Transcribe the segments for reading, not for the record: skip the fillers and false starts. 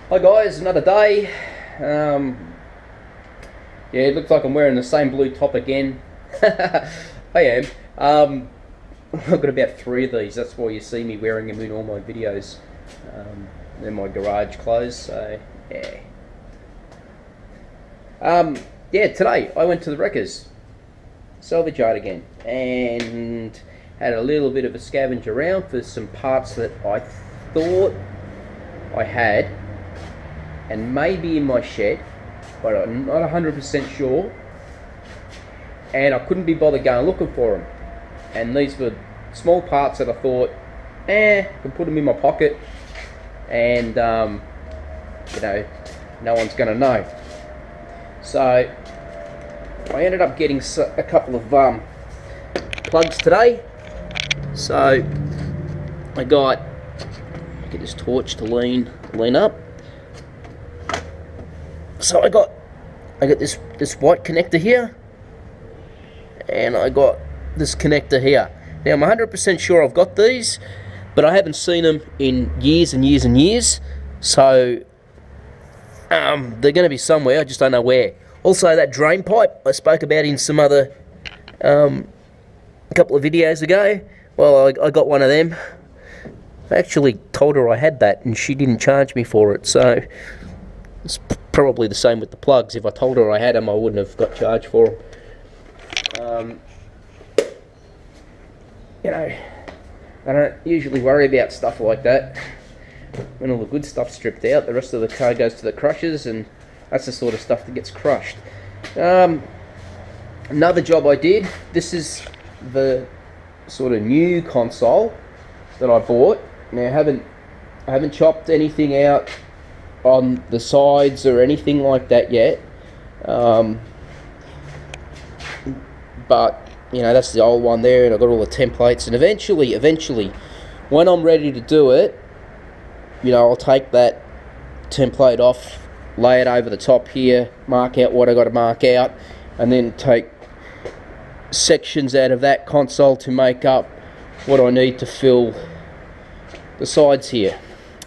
Hi guys, another day. Yeah, it looks like I'm wearing the same blue top again. I am. I've got about 3 of these. That's why you see me wearing them in all my videos. They're my garage clothes, so yeah. Yeah, today I went to the wreckers, salvage yard again, and had a little bit of a scavenge around for some parts that I thought I had, and maybe in my shed, but I'm not 100% sure, and I couldn't be bothered going looking for them. And these were small parts that I thought, I can put them in my pocket, and you know, no one's going to know. So I ended up getting a couple of plugs today. So I got, get this torch to lean up. So I got this white connector here, and I got this connector here. Now I'm 100% sure I've got these, but I haven't seen them in years and years and years. So they're going to be somewhere, I just don't know where. Also, that drain pipe I spoke about in some other a couple of videos ago. Well, I got one of them. I actually told her I had that, and she didn't charge me for it. So it's probably the same with the plugs. If I told her I had them, I wouldn't have got charged for them. You know, I don't usually worry about stuff like that. When all the good stuff's stripped out, the rest of the car goes to the crushers, and that's the sort of stuff that gets crushed. Another job I did, this is the sort of new console that I bought. Now I haven't chopped anything out on the sides or anything like that yet, but you know, that's the old one there, and I've got all the templates, and eventually when I'm ready to do it, you know, I'll take that template off, lay it over the top here, mark out what I got to mark out, and then take sections out of that console to make up what I need to fill the sides here.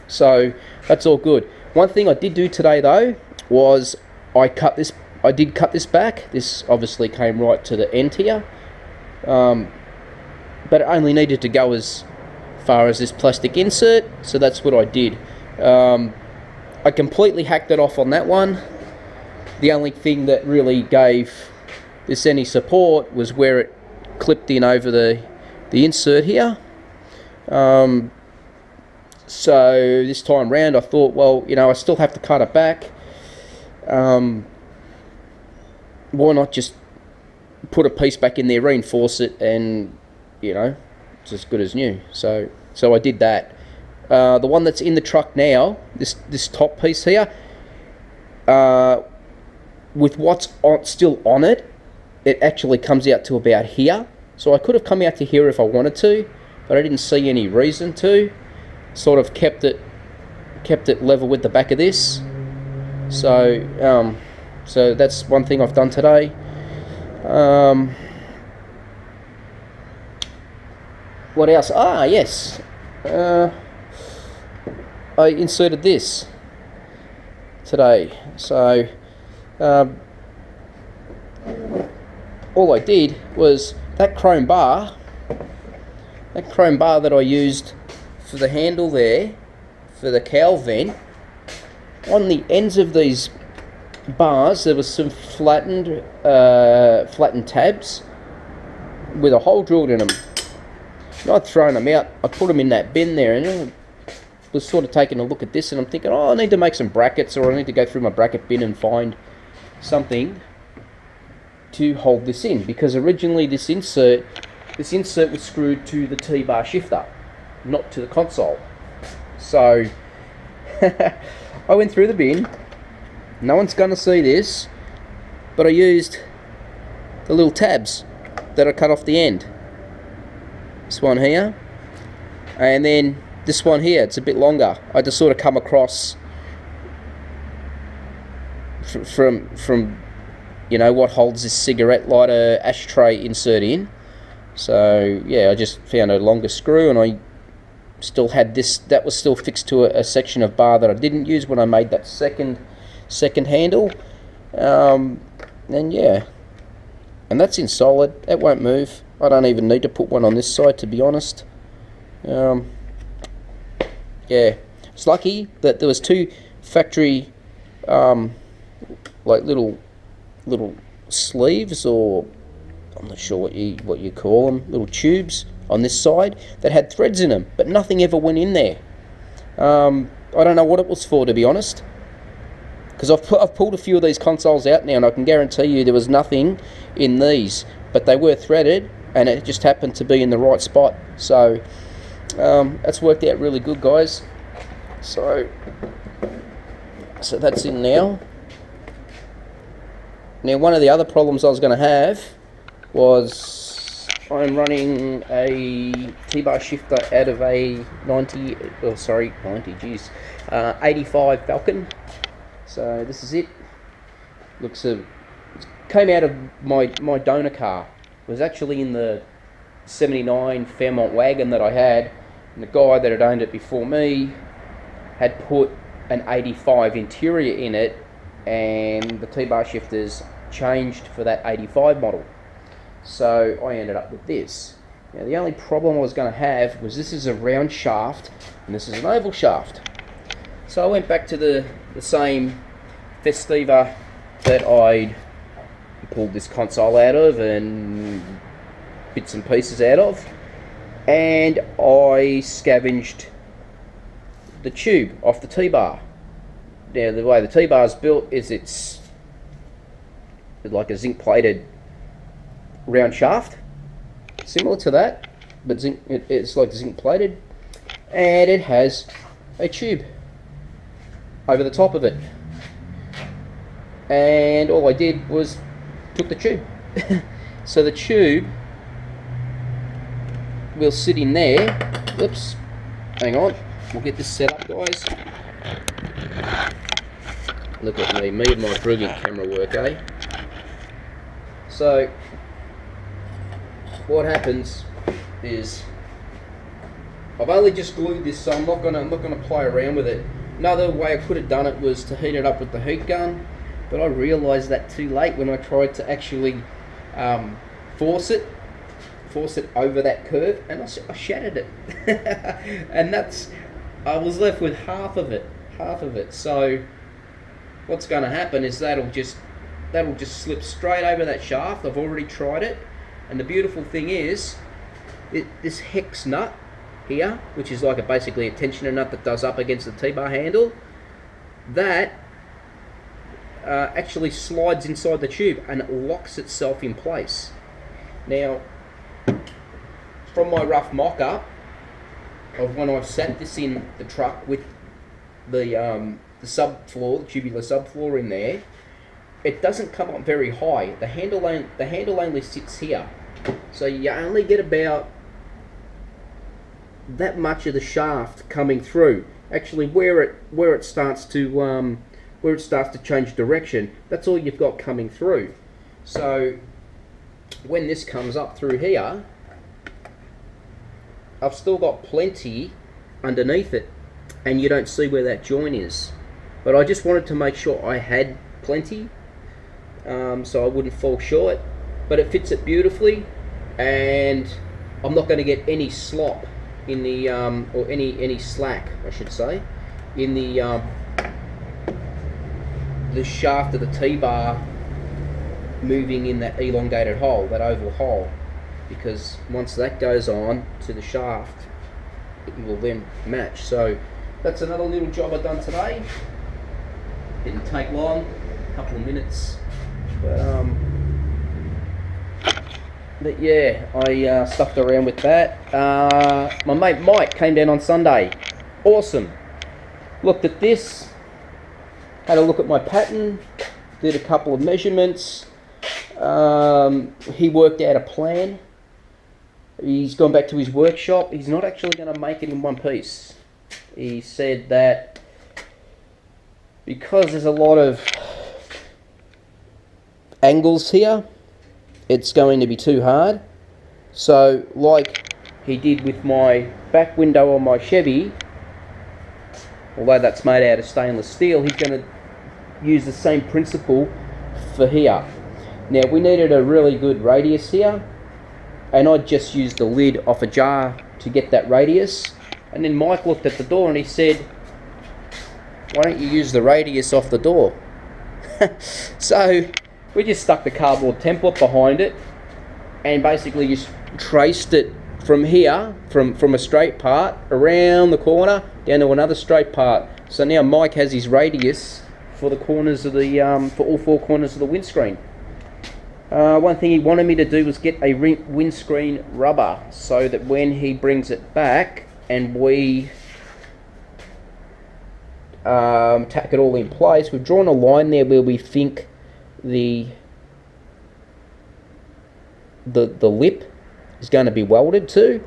So that's all good. One thing I did do today though was I did cut this back. This obviously came right to the end here, but it only needed to go as far as this plastic insert, so that's what I did. I completely hacked it off on that one. The only thing that really gave this any support was where it clipped in over the insert here. So this time round I thought, well, you know, I still have to cut it back. Why not just put a piece back in there, reinforce it, and you know, it's as good as new. So I did that. The one that's in the truck now, this top piece here, with what's still on it, it actually comes out to about here. So I could have come out to here if I wanted to, but I didn't see any reason to. Sort of kept it level with the back of this. So so that's one thing I've done today. What else? Yes. I inserted this today. So all I did was that chrome bar that I used for the handle there, for the cowl vent, on the ends of these bars there was some flattened tabs with a hole drilled in them. And I'd thrown them out. I put them in that bin there, and I was sort of taking a look at this, and I'm thinking, I need to make some brackets, or I need to go through my bracket bin and find something to hold this in, because originally this insert was screwed to the T-bar shifter, not to the console. So I went through the bin. No one's going to see this, but I used the little tabs that I cut off the end. This one here, and then this one here, it's a bit longer. I just sort of come across from you know, what holds this cigarette lighter ashtray insert in. So yeah, I just found a longer screw, and I still had this, that was still fixed to a section of bar that I didn't use when I made that second handle. And yeah, and that's in solid, it won't move. I don't even need to put one on this side, to be honest. Yeah, it's lucky that there was 2 factory like little sleeves, or I'm not sure what you call them, little tubes on this side that had threads in them, but nothing ever went in there. I don't know what it was for, to be honest, because I've pulled a few of these consoles out now, and I can guarantee you there was nothing in these, but they were threaded, and it just happened to be in the right spot. So that's worked out really good, guys. So that's in now. Now, one of the other problems I was going to have was I'm running a T-bar shifter out of a 85 Falcon. So this is it. Came out of my donor car. It was actually in the 79 Fairmont wagon that I had, and the guy that had owned it before me had put an 85 interior in it, and the T-bar shifters changed for that 85 model. So I ended up with this. Now, the only problem I was going to have was this is a round shaft and this is an oval shaft. So I went back to the same Festiva that I'd pulled this console out of and bits and pieces out of, and I scavenged the tube off the T-bar. Now, the way the T-bar is built is it's like a zinc plated round shaft, similar to that, but it's like zinc plated, and it has a tube over the top of it. And all I did was took the tube. So the tube will sit in there. Oops, hang on, we'll get this set up, guys. Look at me and my brilliant camera work, eh? So what happens is I've only just glued this, so I'm not gonna play around with it. Another way I could have done it was to heat it up with the heat gun, but I realised that too late when I tried to actually force it over that curve, and I shattered it. And I was left with half of it. So what's going to happen is that'll just slip straight over that shaft. I've already tried it, and the beautiful thing is this hex nut here, which is like basically a tensioner nut that does up against the T-bar handle, that actually slides inside the tube and it locks itself in place. Now, from my rough mock-up of when I've sat this in the truck with the subfloor, the tubular subfloor in there, it doesn't come up very high. The handle only sits here, so you only get about that much of the shaft coming through. Actually, where it starts to change direction, that's all you've got coming through. So when this comes up through here, I've still got plenty underneath it, and you don't see where that joint is. But I just wanted to make sure I had plenty, so I wouldn't fall short. But it fits it beautifully, and I'm not going to get any slop in the or any slack, I should say, in the shaft of the T-bar moving in that elongated hole, that oval hole, because once that goes on to the shaft, it will then match. So that's another little job I've done today. Didn't take long, a couple of minutes, but yeah, I stuffed around with that. My mate Mike came down on Sunday. Awesome. Looked at this, had a look at my pattern, did a couple of measurements. He worked out a plan. He's gone back to his workshop. He's not actually going to make it in one piece. He said that because there's a lot of angles here, it's going to be too hard. So, like he did with my back window on my Chevy, although that's made out of stainless steel, he's going to use the same principle for here. Now we needed a really good radius here, and I just used the lid off a jar to get that radius, and then Mike looked at the door and he said, why don't you use the radius off the door? So we just stuck the cardboard template behind it and basically just traced it from here, from a straight part around the corner down to another straight part. So now Mike has his radius for the corners of the for all four corners of the windscreen. One thing he wanted me to do was get a windscreen rubber so that when he brings it back and we tack it all in place, we've drawn a line there where we think the lip is going to be welded to,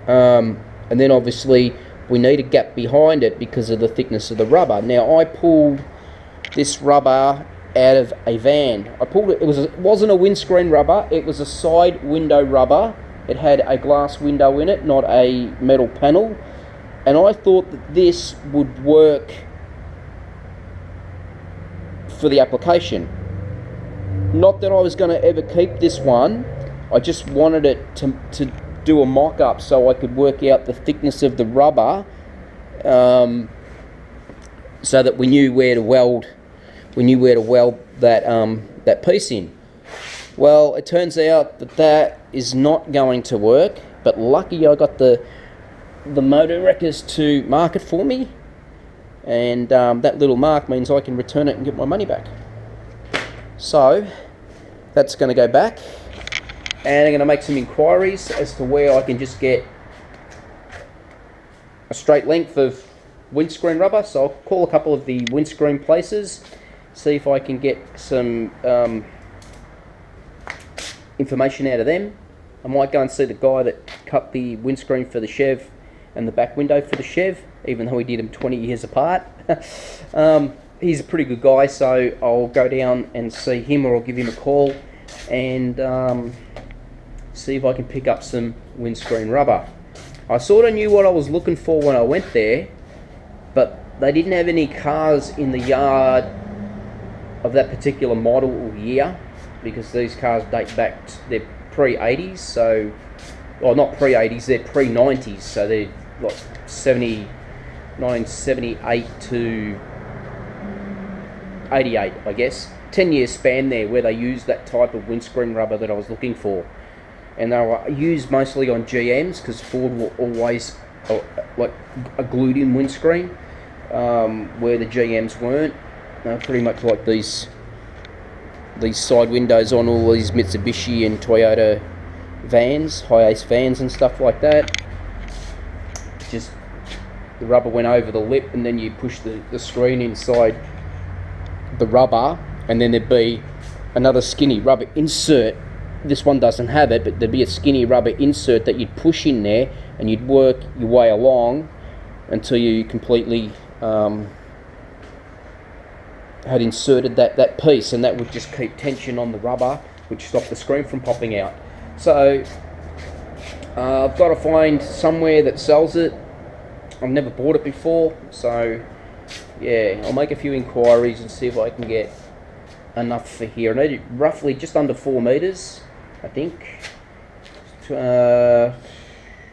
and then obviously we need a gap behind it because of the thickness of the rubber. Now I pulled this rubber out of a van. I pulled it, it wasn't a windscreen rubber, it was a side window rubber. It had a glass window in it, not a metal panel, and I thought that this would work for the application. Not that I was going to ever keep this one, I just wanted it to do a mock-up so I could work out the thickness of the rubber, so that we knew where to weld that piece in. Well, it turns out that is not going to work, but lucky I got the motor wreckers to mark it for me, and that little mark means I can return it and get my money back. So that's going to go back, and I'm going to make some inquiries as to where I can just get a straight length of windscreen rubber. So I'll call a couple of the windscreen places, see if I can get some information out of them. I might go and see the guy that cut the windscreen for the Chev and the back window for the Chev, even though we did them 20 years apart. He's a pretty good guy, so I'll go down and see him, or I'll give him a call and see if I can pick up some windscreen rubber. I sort of knew what I was looking for when I went there, but they didn't have any cars in the yard of that particular model or year, because these cars date back to, they're pre-80s, so, well, not pre-80s, they're pre-90s, so they're like 1978 to 88, I guess. 10-year span there where they used that type of windscreen rubber that I was looking for, and they were used mostly on GMs because Ford will always like a glued-in windscreen, where the GMs weren't. Pretty much like these side windows on all these Mitsubishi and Toyota vans, high-ace vans and stuff like that. Just the rubber went over the lip, and then you push the screen inside the rubber, and then there'd be another skinny rubber insert. This one doesn't have it, but there'd be a skinny rubber insert that you'd push in there, and you'd work your way along until you completely had inserted that piece, and that would just keep tension on the rubber, which stopped the screen from popping out. So I've got to find somewhere that sells it. I've never bought it before, so yeah, I'll make a few inquiries and see if I can get enough for here. I need roughly just under 4 meters, I think. Yeah,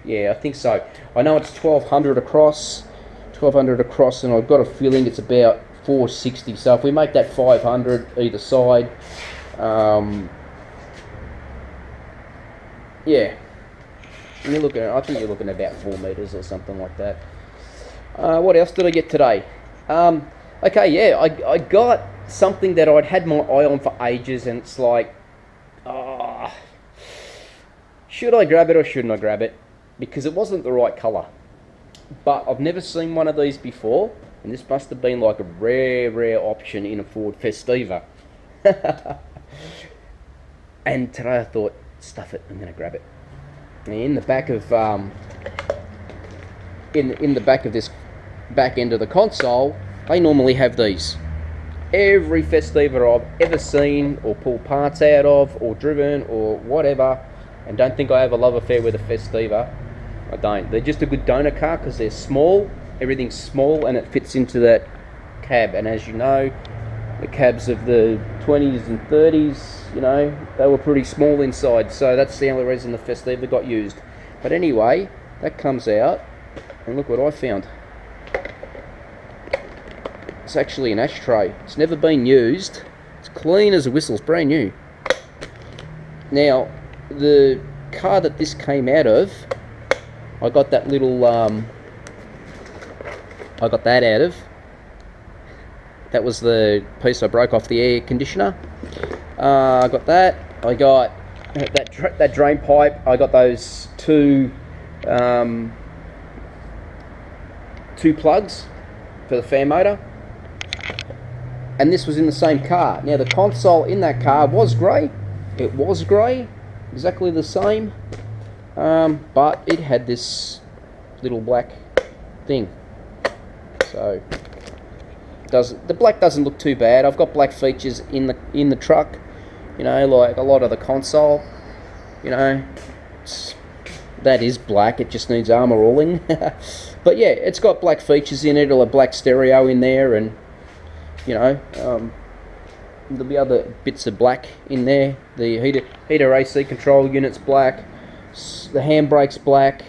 I think so. I know it's 1200 across, and I've got a feeling it's about 460. So if we make that 500 either side, yeah, and you're looking. I think you're looking at about 4 meters or something like that. What else did I get today? Okay, yeah, I got something that I'd had my eye on for ages, and it's like, should I grab it or shouldn't I grab it? Because it wasn't the right colour. But I've never seen one of these before, and this must have been like a rare option in a Ford Festiva. And today I thought, stuff it, I'm going to grab it. And in the back of in the back of this back end of the console, they normally have these. Every Festiva I've ever seen or pulled parts out of or driven or whatever And don't think I have a love affair with a Festiva. I don't. They're just a good donor car because they're small. Everything's small and it fits into that cab. And as you know, the cabs of the 20s and 30s, you know, they were pretty small inside. So that's the only reason the Festiva got used. But anyway, that comes out. And look what I found. It's actually an ashtray. It's never been used. It's clean as a whistle. It's brand new. Now, the car that this came out of, I got that little, I got that out of. That was the piece I broke off the air conditioner. I got that. I got that drain pipe. I got those two plugs for the fan motor. And this was in the same car. Now the console in that car was grey. It was grey, exactly the same. But it had this little black thing. So the black doesn't look too bad. I've got black features in the truck, you know, like a lot of the console, you know, that is black. It just needs armor rolling. But yeah, it's got black features in it, or a black stereo in there, and you know, there'll be other bits of black in there. The heater AC control unit's black, the handbrake's black,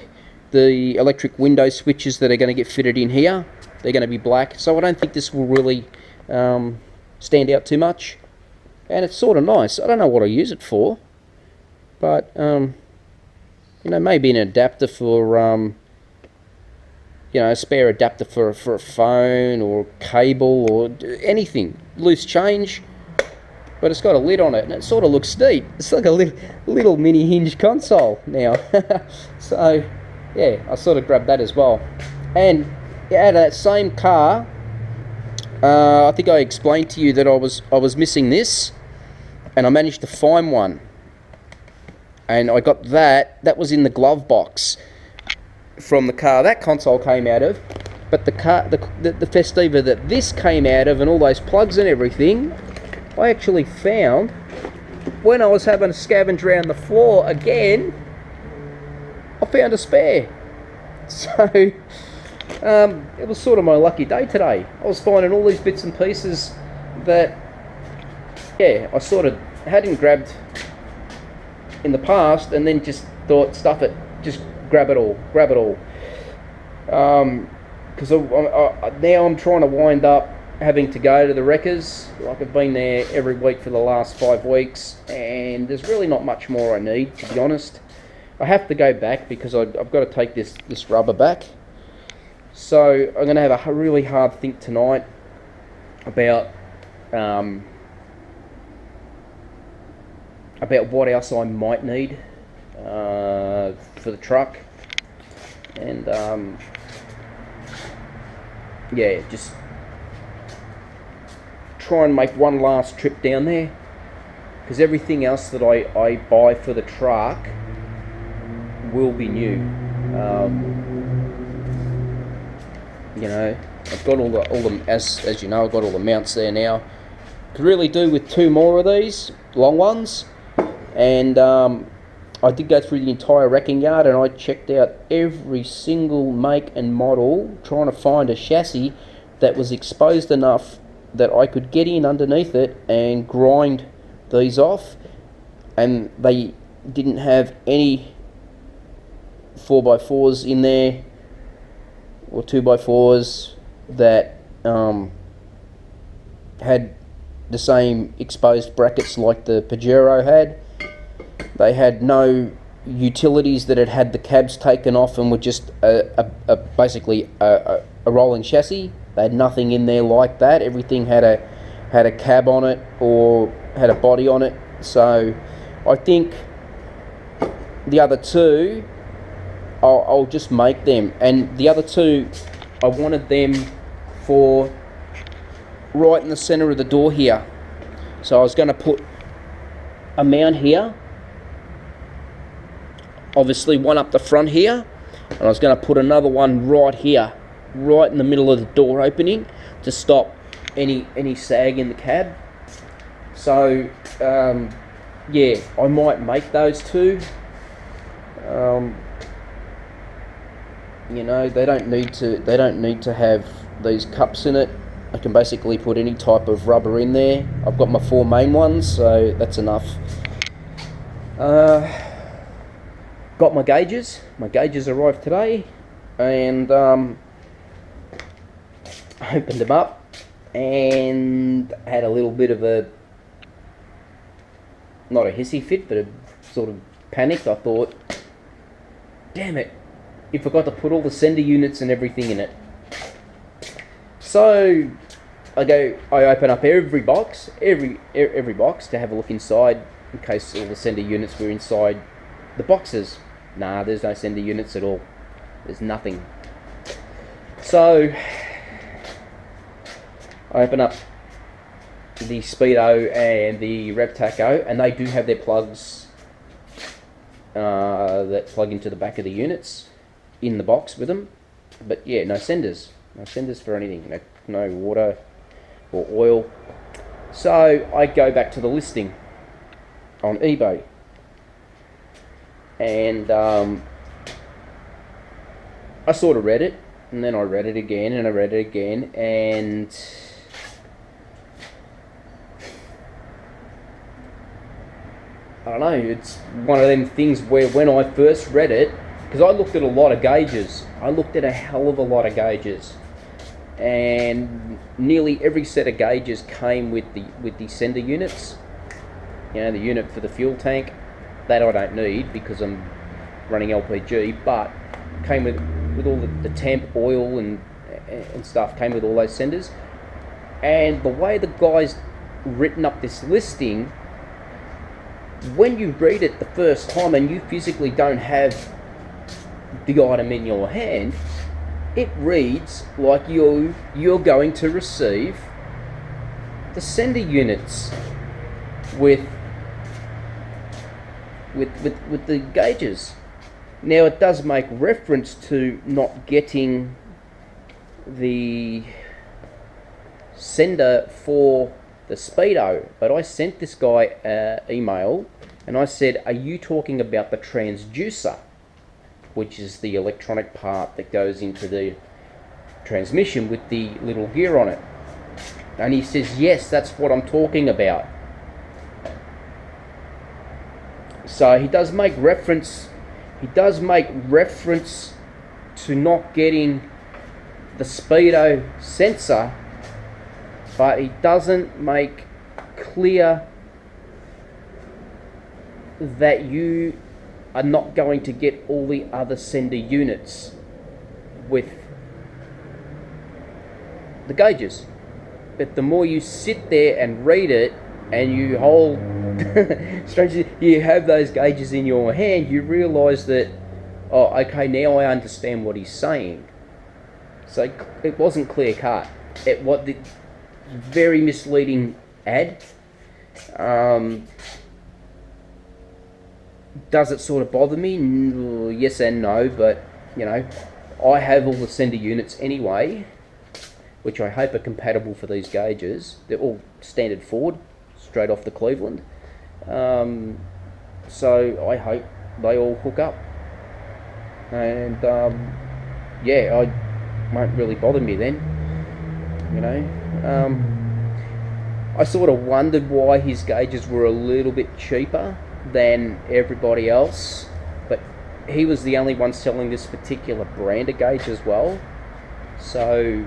the electric window switches that are going to get fitted in here, they're going to be black. So I don't think this will really stand out too much. And it's sort of nice. I don't know what I use it for, but you know, maybe an adapter for you know, a spare adapter for a phone or cable or anything, loose change. But it's got a lid on it, and it sort of looks neat. It's like a little mini hinge console now. So yeah, I sort of grabbed that as well. And out of that same car, I think I explained to you that I was missing this, and I managed to find one. And I got that. That was in the glove box from the car that console came out of. But the Festiva that this came out of, and all those plugs and everything, I actually found when I was having a scavenge around the floor again. I found a spare. So it was sort of my lucky day today. I was finding all these bits and pieces that, yeah, I sort of hadn't grabbed in the past, and then just thought, stuff it, just grab it all. Because now I'm trying to wind up having to go to the wreckers. Like, I've been there every week for the last 5 weeks, and there's really not much more I need, to be honest. I have to go back because I've got to take this rubber back. So I'm going to have a really hard think tonight about what else I might need for the truck. And yeah, just try and make one last trip down there, because everything else that I buy for the truck will be new. You know, I've got all the as you know, I've got all the mounts there now. Could really do with 2 more of these long ones. And I did go through the entire wrecking yard, and I checked out every single make and model, trying to find a chassis that was exposed enough that I could get in underneath it and grind these off. And they didn't have any 4x4s in there, or 2x4s that had the same exposed brackets like the Pajero had. They had no utilities that had the cabs taken off and were just basically a rolling chassis. They had nothing in there like that. Everything had a cab on it or had a body on it. So I think the other two, I'll just make them. And the other two, I wanted them for right in the center of the door here. So I was going to put a mount here, obviously one up the front here, and I was going to put another one right here, right in the middle of the door opening, to stop any sag in the cab. So yeah, I might make those two. You know, they don't need to have these cups in it. I can basically put any type of rubber in there. I've got my 4 main ones, so that's enough. Got my gauges. My gauges arrived today, and opened them up and had a little bit of a, not a hissy fit, but a sort of panicked. I thought, damn it, you forgot to put all the sender units and everything in it. So I open up every box to have a look inside, in case all the sender units were inside the boxes. Nah, there's no sender units at all. There's nothing. So I open up the Speedo and the Reptaco, and they do have their plugs that plug into the back of the units in the box with them. But yeah, no senders. No senders for anything. No water or oil. So I go back to the listing on eBay. And I sort of read it, and then I read it again, and I read it again, and I don't know, it's one of them things where when I first read it, because I looked at a lot of gauges, I looked at a hell of a lot of gauges, and nearly every set of gauges came with the sender units. You know, the unit for the fuel tank, that I don't need because I'm running LPG, but came with all the temp oil and stuff, came with all those senders. And the way the guy's written up this listing, when you read it the first time and you physically don't have the item in your hand, it reads like you're going to receive the sender units with the gauges. Now it does make reference to not getting the sender for the Speedo, but I sent this guy an email and I said, are you talking about the transducer, which is the electronic part that goes into the transmission with the little gear on it? And he says, yes, that's what I'm talking about. So he does make reference to not getting the Speedo sensor, but he doesn't make clear that you are not going to get all the other sender units with the gauges. But the more you sit there and read it, and you hold strangely, you have those gauges in your hand, you realise that, oh, okay, now I understand what he's saying. So it wasn't clear cut. It was the very misleading ad. Does it sort of bother me? Yes and no, but you know, I have all the sender units anyway, which I hope are compatible for these gauges. They're all standard Ford, straight off the Cleveland. So I hope they all hook up, and yeah, I won't really bother me then. You know, I sort of wondered why his gauges were a little bit cheaper than everybody else, but he was the only one selling this particular brand of gauge as well. So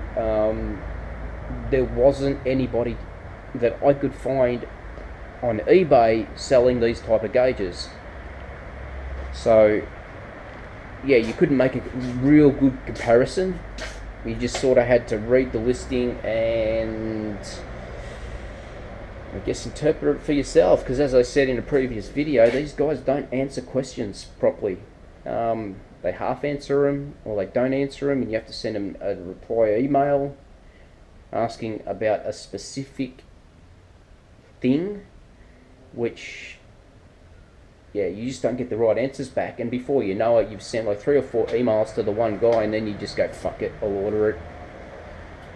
there wasn't anybody that I could find on eBay selling these type of gauges. So yeah, you couldn't make a real good comparison. You just sort of had to read the listing and I guess interpret it for yourself, because as I said in a previous video, these guys don't answer questions properly. They half answer them, or they don't answer them, and you have to send them a reply email asking about a specific thing, which, yeah, you just don't get the right answers back, and before you know it, you've sent like 3 or 4 emails to the one guy, and then you just go, fuck it, I'll order it,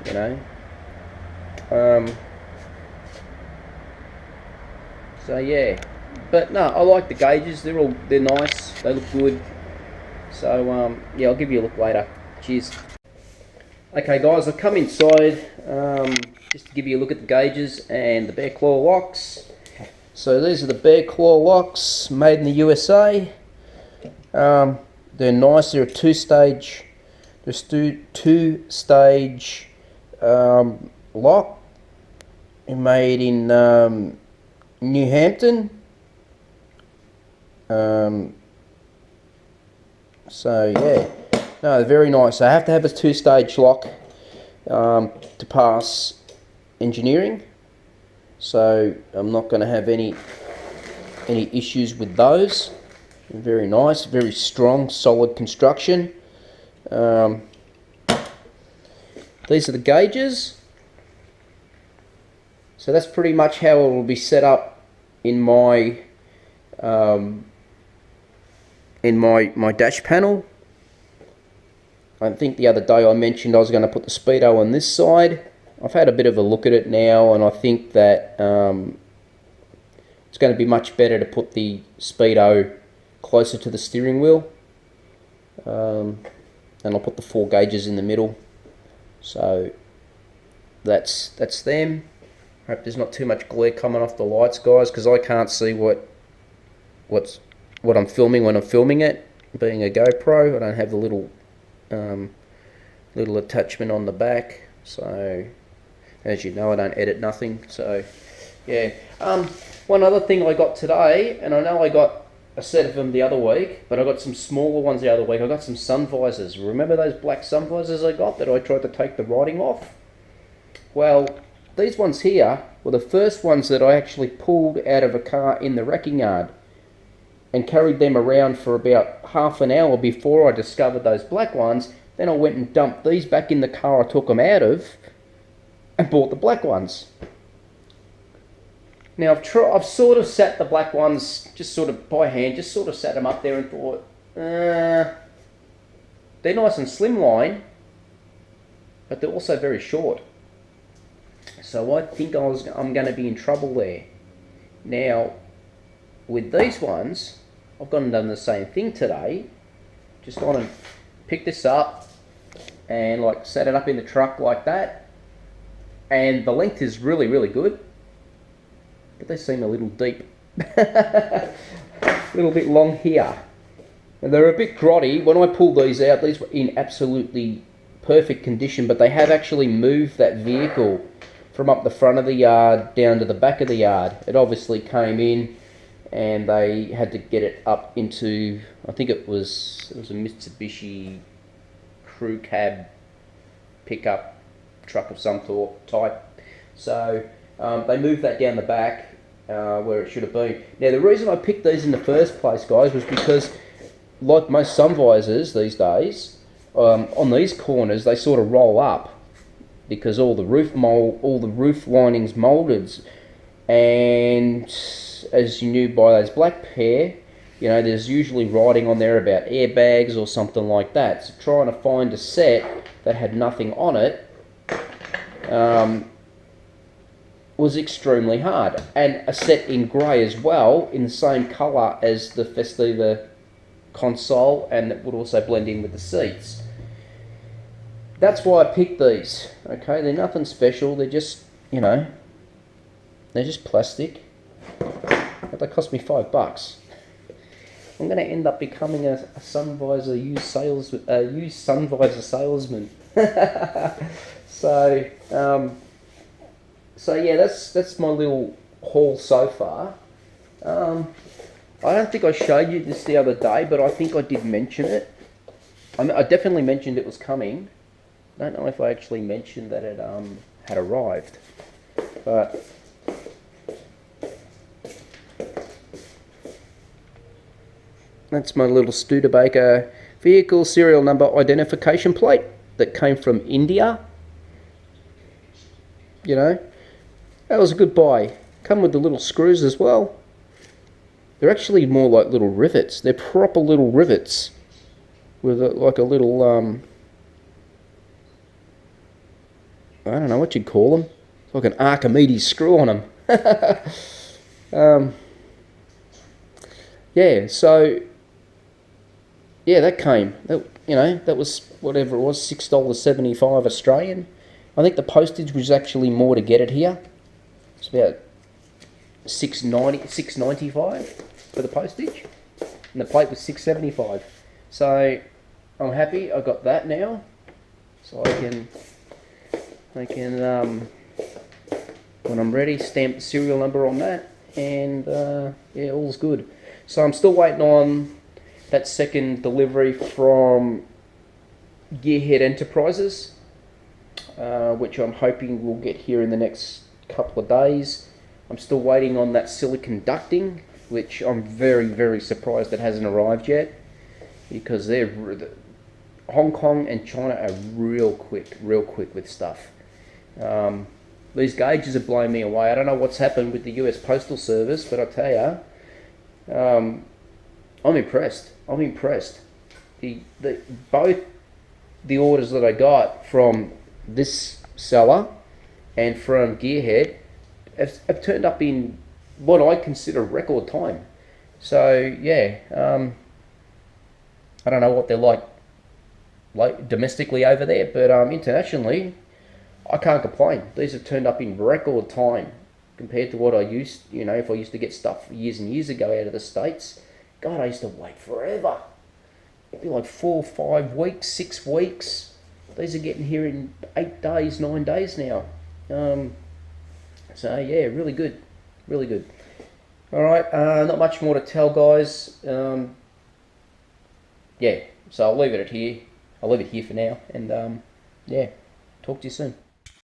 you know. So yeah, but no, I like the gauges. They're nice. They look good. So yeah, I'll give you a look later. Cheers. Okay guys, I've come inside just to give you a look at the gauges and the bear claw locks. So these are the bear claw locks, made in the USA. They're nice. They're a two-stage. There's two-stage lock. Made in New Hampton. So yeah, no, very nice. I have to have a two-stage lock to pass engineering. So I'm not going to have any issues with those. Very nice, very strong, solid construction. These are the gauges. So that's pretty much how it will be set up in my my dash panel. I think the other day I mentioned I was going to put the speedo on this side. I've had a bit of a look at it now, and I think that it's going to be much better to put the speedo closer to the steering wheel. And I'll put the 4 gauges in the middle. So that's them. Hope there's not too much glare coming off the lights, guys, because I can't see what I'm filming when I'm filming it. Being a GoPro, I don't have the little attachment on the back. So as you know, I don't edit nothing. So yeah. One other thing I got today, and I know I got a set of them the other week, but I got some smaller ones the other week. I got some sun visors. Remember those black sun visors I got that I tried to take the writing off? Well, these ones here were the first ones that I actually pulled out of a car in the wrecking yard and carried them around for about half an hour before I discovered those black ones. Then I went and dumped these back in the car I took them out of and bought the black ones. Now I've sort of sat the black ones just sort of by hand, just sort of sat them up there and thought, they're nice and slimline, but they're also very short. So I think I'm going to be in trouble there. Now, with these ones, I've gone and done the same thing today. Just gone and picked this up and like set it up in the truck like that. And the length is really, really good. But they seem a little deep. A little bit long here. And they're a bit grotty. When I pulled these out, these were in absolutely perfect condition, but they have actually moved that vehicle from up the front of the yard down to the back of the yard. It obviously came in and they had to get it up into, I think it was a Mitsubishi crew cab pickup truck of some type. So they moved that down the back where it should have been. Now the reason I picked these in the first place, guys, was because like most sun visors these days, on these corners they sort of roll up because all the roof linings molded, and as you knew by those black pair, you know, there's usually writing on there about airbags or something like that. So trying to find a set that had nothing on it was extremely hard, and a set in grey as well, in the same colour as the Festiva console, and it would also blend in with the seats. That's why I picked these. Okay, they're nothing special, they're just, you know, they're just plastic, but they cost me $5. I'm going to end up becoming a sun visor used sun visor salesman. So yeah, that's my little haul so far. I don't think I showed you this the other day, but I think I did mention it. I definitely mentioned it was coming. I don't know if I actually mentioned that it had arrived, but that's my little Studebaker vehicle serial number identification plate that came from India. You know, that was a good buy. Come with the little screws as well. They're actually more like little rivets. They're proper little rivets with like a little, I don't know what you'd call them. It's like an Archimedes screw on them. Yeah, so yeah, that came. That, you know, that was whatever it was, $6.75 Australian. I think the postage was actually more to get it here. It's about $6.95 for the postage, and the plate was $6.75. So I'm happy I got that now, so I can when I'm ready, stamp the serial number on that, and yeah, all's good. So I'm still waiting on that second delivery from Gearhead Enterprises, which I'm hoping we'll get here in the next couple of days. I'm still waiting on that silicon ducting, which I'm very, very surprised it hasn't arrived yet, because Hong Kong and China are real quick with stuff. These gauges have blown me away. I don't know what's happened with the US Postal Service, but I tell you, I'm impressed. I'm impressed. Both the orders that I got from this seller and from Gearhead have turned up in what I consider record time. So yeah, I don't know what they're like domestically over there, but internationally, I can't complain. These have turned up in record time compared to what I used, if I used to get stuff years and years ago out of the States. God, I used to wait forever. It'd be like 4, 5 weeks, 6 weeks. These are getting here in 8 days, 9 days now. So yeah, really good, really good. All right, not much more to tell, guys. Yeah, so I'll leave it here. I'll leave it here for now, and yeah, talk to you soon.